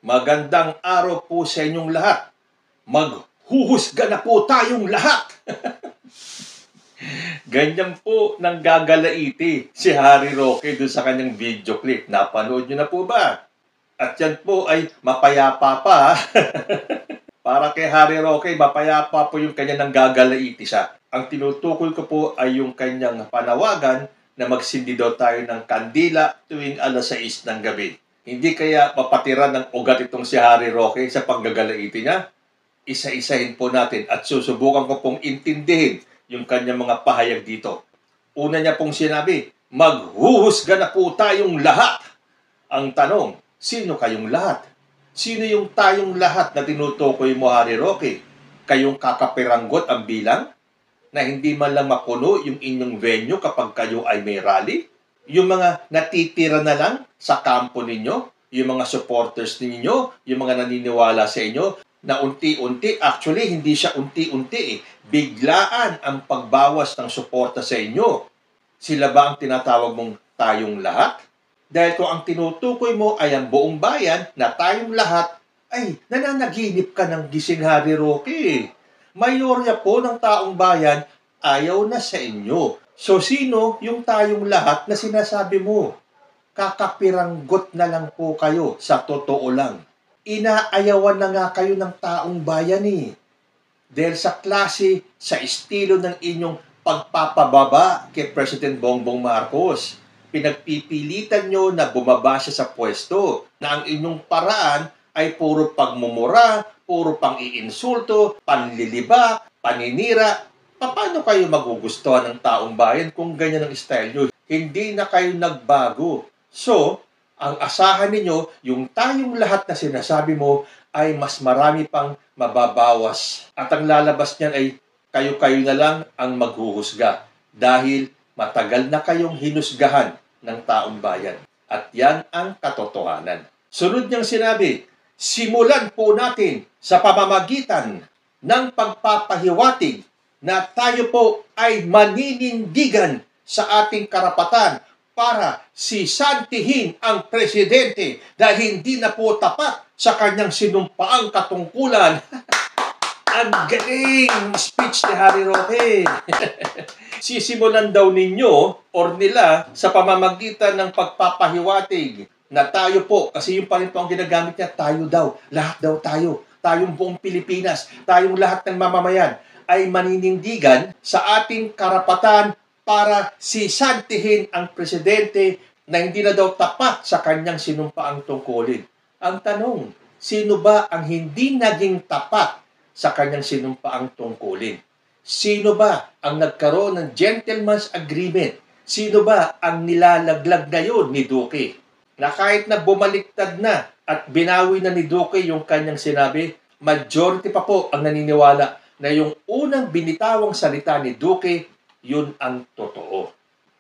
Magandang araw po sa inyong lahat. Maghuhusga na po tayong lahat. Ganyan po nang gagalaiti si Harry Roque doon sa kanyang video clip. Napanood nyo na po ba? At yan po ay mapayapa pa. Para kay Harry Roque, mapayapa po yung kanya nang gagalaiti siya. Ang tinutukoy ko po ay yung kanyang panawagan na magsindi daw tayo ng kandila tuwing alas 6 ng gabi. Hindi kaya mapatiran ng ugat itong si Harry Roque sa paggagalaiti niya? Isa-isahin po natin at susubukan ko pong intindihin yung kanyang mga pahayag dito. Una niya pong sinabi, maghuhusga na po tayong lahat. Ang tanong, sino kayong lahat? Sino yung tayong lahat na tinutukoy mo, Harry Roque? Kayong kakapiranggot ang bilang? Na hindi man lang mapuno yung inyong venue kapag kayo ay may rally? Yung mga natitira na lang sa kampo ninyo, yung mga supporters ninyo, yung mga naniniwala sa inyo, na unti-unti, actually hindi siya unti-unti biglaan ang pagbawas ng suporta sa inyo. Sila ba ang tinatawag mong tayong lahat? Dahil kung ang tinutukoy mo ay ang buong bayan na tayong lahat, ay nananaginip ka ng gising, Harry Roque. Mayorya po ng taong bayan ayaw na sa inyo. So, sino yung tayong lahat na sinasabi mo? Kakapiranggot na lang po kayo, sa totoo lang. Inaayawan na nga kayo ng taong bayan Dahil sa klase, sa estilo ng inyong pagpapababa kay President Bongbong Marcos. Pinagpipilitan nyo na bumaba siya sa pwesto, na ang inyong paraan ay puro pagmumura, puro pang-iinsulto, panliliba, paninira. Paano kayo magugustuhan ng taong bayan kung ganyan ang style nyo? Hindi na kayo nagbago. So, ang asahan ninyo, yung tayong lahat na sinasabi mo ay mas marami pang mababawas. At ang lalabas niyan ay kayo-kayo na lang ang maghuhusga dahil matagal na kayong hinusgahan ng taong bayan. At yan ang katotohanan. Sunod niyang sinabi, simulan po natin sa pamamagitan ng pagpapahiwatig na tayo po ay maninindigan sa ating karapatan para sisantihin ang presidente dahil hindi na po tapat sa kanyang sinumpaang katungkulan. Ang galing speech ni Harry Roque. Sisimulan daw ninyo or nila sa pamamagitan ng pagpapahiwatig na tayo po, kasi yung pa rin po ang ginagamit niya, tayo daw, lahat daw tayo, tayong buong Pilipinas, tayong lahat ng mamamayan, ay maninindigan sa ating karapatan para sisantihin ang presidente na hindi na daw tapat sa kanyang sinumpaang tungkulin. Ang tanong, sino ba ang hindi naging tapat sa kanyang sinumpaang tungkulin? Sino ba ang nagkaroon ng gentleman's agreement? Sino ba ang nilalaglag ngayon ni Duque? Na kahit na bumaliktad na at binawi na ni Duque yung kanyang sinabi, majority pa po ang naniniwala na yung unang binitawang salita ni Duque, yun ang totoo.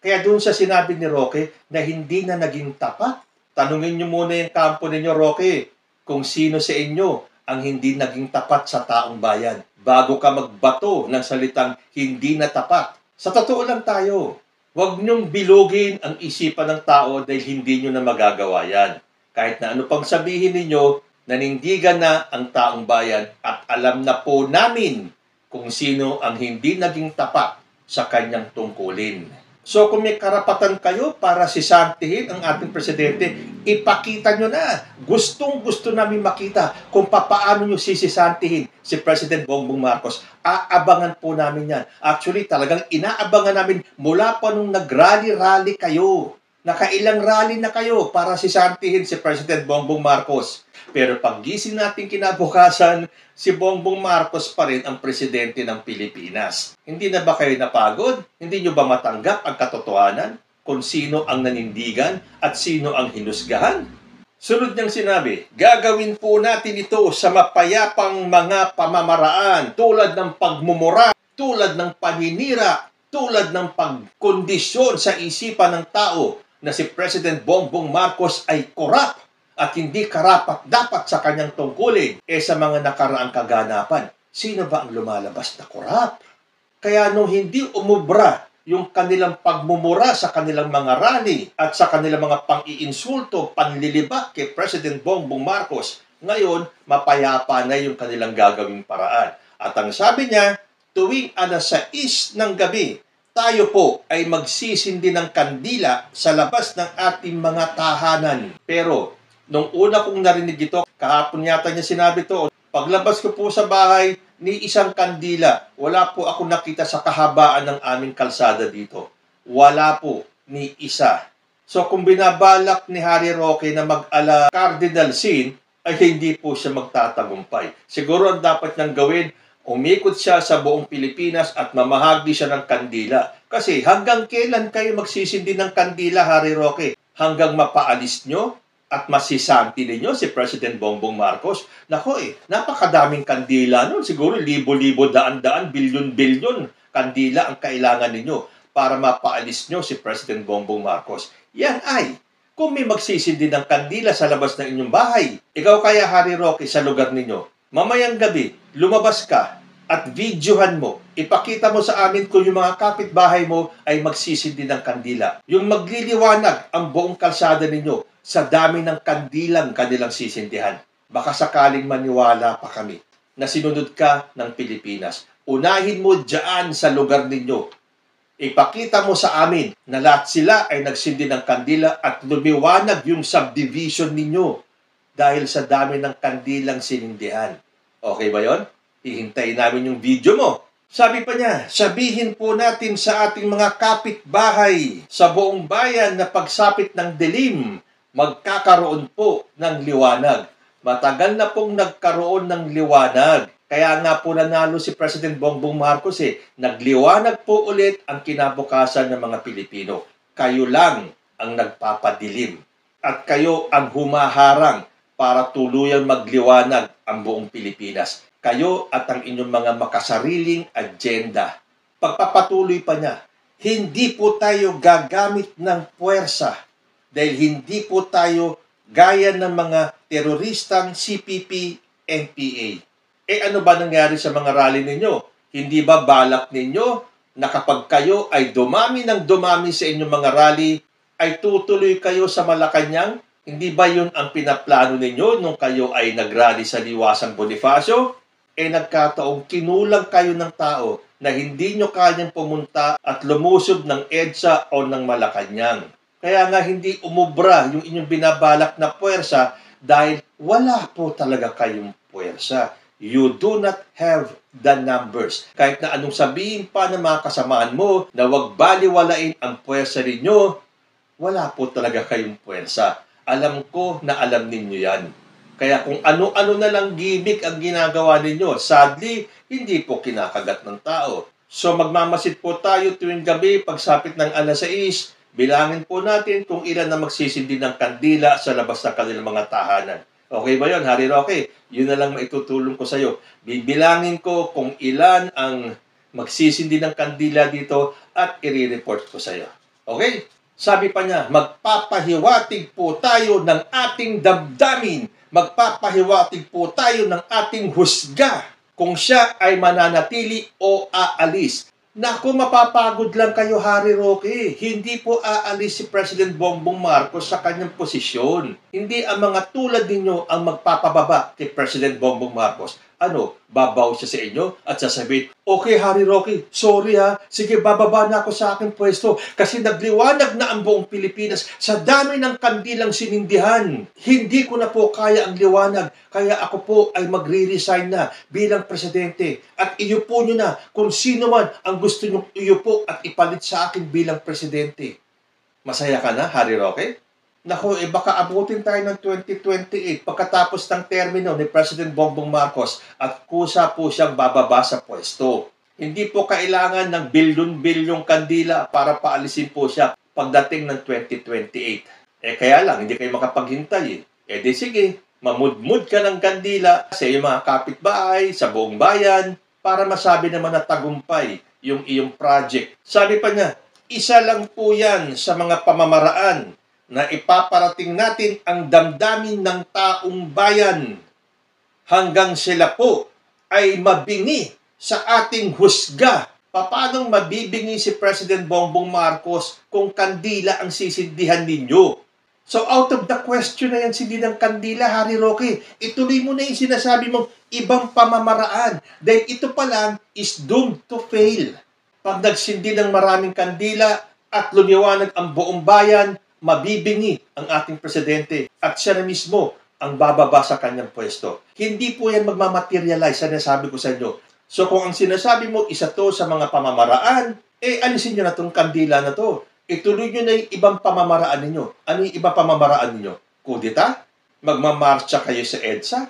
Kaya doon sa sinabi ni Roque na hindi na naging tapat, tanungin nyo muna yung kampo ninyo, Roque, kung sino sa inyo ang hindi naging tapat sa taong bayan bago ka magbato ng salitang hindi na tapat. Sa totoo lang tayo, huwag nyong bilugin ang isipan ng tao dahil hindi nyo na magagawa yan. Kahit na ano pang sabihin ninyo, nanindigan na ang taong bayan at alam na po namin kung sino ang hindi naging tapat sa kanyang tungkulin. So kung may karapatan kayo para sisantihin ang ating presidente, ipakita nyo na. Gustong-gusto namin makita kung paano nyo sisisantihin si President Bongbong Marcos. Aabangan po namin yan. Actually, talagang inaabangan namin mula pa nung nag-rally-rally kayo. Nakailang rally na kayo para sisantihin si President Bongbong Marcos. Pero paggising natin kinabukasan, si Bongbong Marcos pa rin ang presidente ng Pilipinas. Hindi na ba kayo napagod? Hindi nyo ba matanggap ang katotohanan kung sino ang nanindigan at sino ang hinusgahan? Sunod niyang sinabi, gagawin po natin ito sa mapayapang mga pamamaraan tulad ng pagmumura, tulad ng paninira, tulad ng pagkondisyon sa isipan ng tao na si President Bongbong Marcos ay korap at hindi karapat-dapat sa kanyang tungkulin sa mga nakaraang kaganapan. Sino ba ang lumalabas na korap? Kaya nung hindi umubra yung kanilang pagmumura sa kanilang mga rally at sa kanilang mga pang-iinsulto, panliliba kay President Bongbong Marcos, Ngayon, mapayapa na yung kanilang gagawing paraan. At ang sabi niya, tuwing alas 6 ng gabi, tayo po ay magsisindi ng kandila sa labas ng ating mga tahanan. Pero, nung una kong narinig ito, kahapon yata niya sinabi to, paglabas ko po sa bahay, ni isang kandila, wala po ako nakita sa kahabaan ng aming kalsada dito. Wala po, ni isa. So kung binabalak ni Harry Roque na mag-ala cardinal sin, ay hindi po siya magtatagumpay. Siguro ang dapat niyang gawin, umikot siya sa buong Pilipinas at mamahagi siya ng kandila. Kasi hanggang kailan kayo magsisindi ng kandila, Harry Roque? Hanggang mapaalis nyo at masisanti ninyo si President Bongbong Marcos? Nako napakadaming kandila nun. Siguro libo-libo, daan-daan, bilyon-bilyon kandila ang kailangan ninyo para mapaalis nyo si President Bongbong Marcos. Yan ay, kung may magsisindi ng kandila sa labas ng inyong bahay, ikaw kaya, Harry Roque, sa lugar ninyo, mamayang gabi, lumabas ka at videohan mo. Ipakita mo sa amin kung yung mga kapitbahay mo ay magsisindi ng kandila. Yung magliliwanag ang buong kalsada ninyo sa dami ng kandilang kanilang sisindihan. Baka sakaling maniwala pa kami na sinunod ka ng Pilipinas. Unahin mo dyan sa lugar ninyo. Ipakita mo sa amin na lahat sila ay nagsindi ng kandila at lumiwanag yung subdivision ninyo dahil sa dami ng kandilang sinindihan. Okay ba yon? Hihintayin namin yung video mo. Sabi pa niya, sabihin po natin sa ating mga kapitbahay sa buong bayan na pagsapit ng dilim, magkakaroon po ng liwanag. Matagal na pong nagkaroon ng liwanag. Kaya nga po nanalo si President Bongbong Marcos Nagliwanag po ulit ang kinabukasan ng mga Pilipino. Kayo lang ang nagpapadilim. At kayo ang humaharang para tuluyang magliwanag ang buong Pilipinas. Kayo at ang inyong mga makasariling agenda. Pagpapatuloy pa niya, hindi po tayo gagamit ng puwersa dahil hindi po tayo gaya ng mga teroristang CPP, NPA. Ano ba nangyari sa mga rally ninyo? Hindi ba balak ninyo na kapag kayo ay dumami ng dumami sa inyong mga rally, ay tutuloy kayo sa Malacanang? Hindi ba yun ang pinaplano ninyo nung kayo ay nagrally sa Liwasang Bonifacio? Nagkataong kinulang kayo ng tao na hindi nyo kayang pumunta at lumusob ng EDSA o ng Malacanang. Kaya nga hindi umubra yung inyong binabalak na puwersa dahil wala po talaga kayong puwersa. You do not have the numbers. Kahit na anong sabihin pa ng mga kasamaan mo na wag baliwalain ang puwersa ninyo, wala po talaga kayong puwersa. Alam ko na alam ninyo yan. Kaya kung ano-ano na lang gimmick ang ginagawa ninyo, sadly, hindi po kinakagat ng tao. So magmamasid po tayo tuwing gabi, pagsapit ng alas 6, bilangin po natin kung ilan na magsisindi ng kandila sa labas ng kanilang mga tahanan. Okay ba yun, Harry Roque? Yun na lang maitutulong ko sa iyo. Bibilangin ko kung ilan ang magsisindi ng kandila dito at i-report ko sa iyo. Okay? Sabi pa niya, magpapahiwatig po tayo ng ating damdamin. Magpapahiwatig po tayo ng ating husga kung siya ay mananatili o aalis. Naku, mapapagod lang kayo, Harry Roque. Hindi po aalis si President Bongbong Marcos sa kanyang posisyon. Hindi ang mga tulad ninyo ang magpapababa kay President Bongbong Marcos. Babaw siya sa inyo at sasabihin, okay, Harry Roque, sorry ha, sige, bababa na ako sa aking pwesto kasi nagliwanag na ang buong Pilipinas sa dami ng kandilang sinindihan. Hindi ko na po kaya ang liwanag, kaya ako po ay magre-resign na bilang presidente at iyupo nyo na kung sino man ang gusto nyong iyupo at ipalit sa akin bilang presidente. Masaya ka na, Harry Roque? Naku, baka abutin tayo ng 2028 pagkatapos ng termino ni President Bongbong Marcos at kusa po siyang bababa sa pwesto. Hindi po kailangan ng bilyon-bilyong kandila para paalisin po siya pagdating ng 2028. Kaya lang, hindi kayo makapaghintay. Di sige, mamudmud ka ng kandila sa iyong mga kapitbahay, sa buong bayan, para masabi naman na tagumpay yung iyong project. Sabi pa niya, isa lang po yan sa mga pamamaraan na ipaparating natin ang damdamin ng taong bayan hanggang sila po ay mabingi sa ating husga. Paano mabibingi si President Bongbong Marcos kung kandila ang sisindihan ninyo? So out of the question na yan, sindi ng kandila, Harry Roque. Ituloy mo na yung sinasabi mong ibang pamamaraan. Dahil ito pa lang is doomed to fail. Pag nagsindi ng maraming kandila at lumiwanag ang buong bayan, mabibingi ang ating presidente at siya na mismo ang bababa sa kanyang pwesto. Hindi po yan magmamaterialize, sinasabi ko sa inyo. So kung ang sinasabi mo, isa to sa mga pamamaraan, alisin nyo na itong kandila na to. Ituloy nyo na yung ibang pamamaraan ninyo. Ano yung ibang pamamaraan ninyo? Kudeta? Magmamarcha kayo sa EDSA?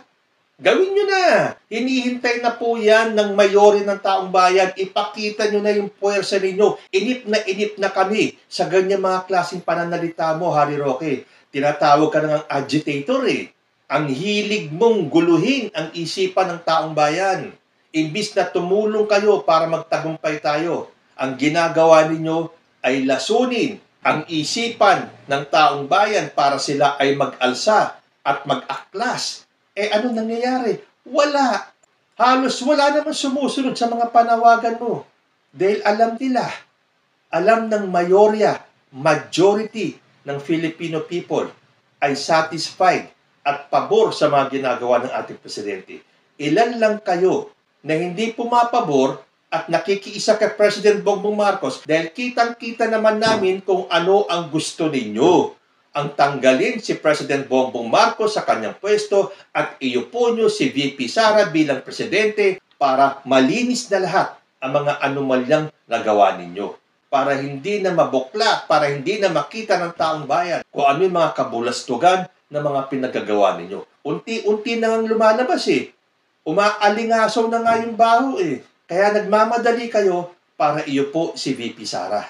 Gawin nyo na. Hinihintay na po yan ng mayori ng taong bayan. Ipakita nyo na yung puwersa ninyo. Inip na kami sa ganyan mga klaseng pananalita mo, Harry Roque. Tinatawag ka ng agitator eh. Ang hilig mong guluhin ang isipan ng taong bayan. Imbis na tumulong kayo para magtagumpay tayo, ang ginagawa ninyo ay lasunin ang isipan ng taong bayan para sila ay mag-alsa at mag-aklas. Ano nangyayari? Wala. Halos wala naman sumusunod sa mga panawagan mo. Dahil alam nila, alam ng majority ng Filipino people ay satisfied at pabor sa mga ginagawa ng ating presidente. Ilan lang kayo na hindi pumapabor at nakikiisa kay President Bongbong Marcos dahil kitang-kita naman namin kung ano ang gusto ninyo. Ang tanggalin si President Bongbong Marcos sa kanyang pwesto at iupo nyo si VP Sara bilang presidente para malinis na lahat ang mga anomalyang nagawa ninyo. Para hindi na mabukla, para hindi na makita ng taong bayan kung ano yung mga kabulastugan na mga pinagagawa ninyo. Unti-unti na nga lumalabas eh. Umaalingasaw na nga yung baho eh. Kaya nagmamadali kayo para iupo si VP Sara.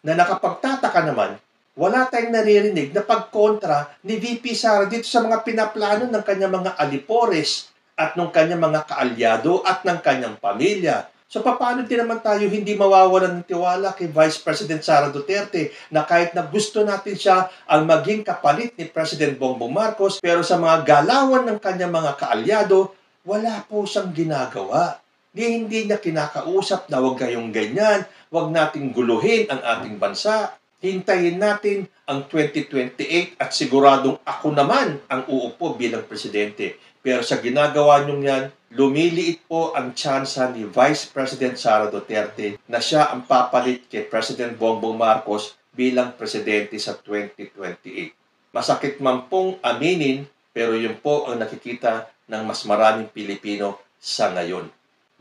Na nakapagtataka naman, wala tayong naririnig na pagkontra ni VP Sara dito sa mga pinaplano ng kanyang mga alipores at ng kanyang mga kaalyado at ng kanyang pamilya. So paano din naman tayo hindi mawawalan ng tiwala kay Vice President Sara Duterte na kahit na gusto natin siya ang maging kapalit ni President Bongbong Marcos, pero sa mga galawan ng kanyang mga kaalyado, wala po siyang ginagawa. Hindi niya kinakausap na huwag kayong ganyan, huwag nating guluhin ang ating bansa. Hintayin natin ang 2028 at siguradong ako naman ang uupo bilang presidente. Pero sa ginagawa niyong yan, lumiliit po ang tsansa ni Vice President Sara Duterte na siya ang papalit kay President Bongbong Marcos bilang presidente sa 2028. Masakit man pong aminin, pero yun po ang nakikita ng mas maraming Pilipino sa ngayon.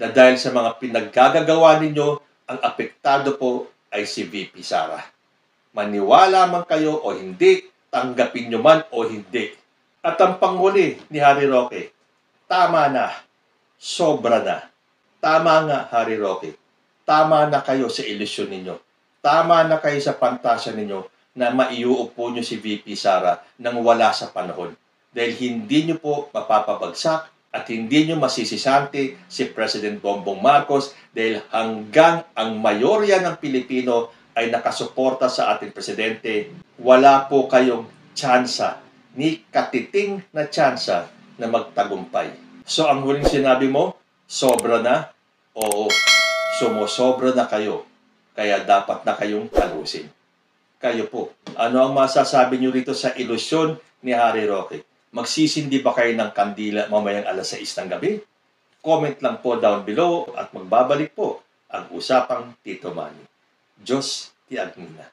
Na dahil sa mga pinaggagawa ninyo, ang apektado po ay si VP Sara. Maniwala man kayo o hindi, tanggapin nyo man o hindi. At ang panghuli ni Harry Roque, tama na, sobra na. Tama nga, Harry Roque. Tama na kayo sa ilusyon ninyo. Tama na kayo sa pantasya ninyo na maiuupo nyo si VP Sara nang wala sa panahon. Dahil hindi nyo po mapapabagsak at hindi nyo masisisante si President Bongbong Marcos dahil hanggang ang mayorya ng Pilipino ay nakasuporta sa ating presidente, wala po kayong tsansa, ni katiting na tsansa na magtagumpay. So ang huling sinabi mo, sobra na? Oo, sumusobra na kayo. Kaya dapat na kayong talusin. Kayo po, ano ang masasabi nyo rito sa ilusyon ni Harry Roque? Magsisindi ba kayo ng kandila mamayang alas 6 ng gabi? Comment lang po down below at magbabalik po ang usapang Tito Manny. Diyos ti Agnina.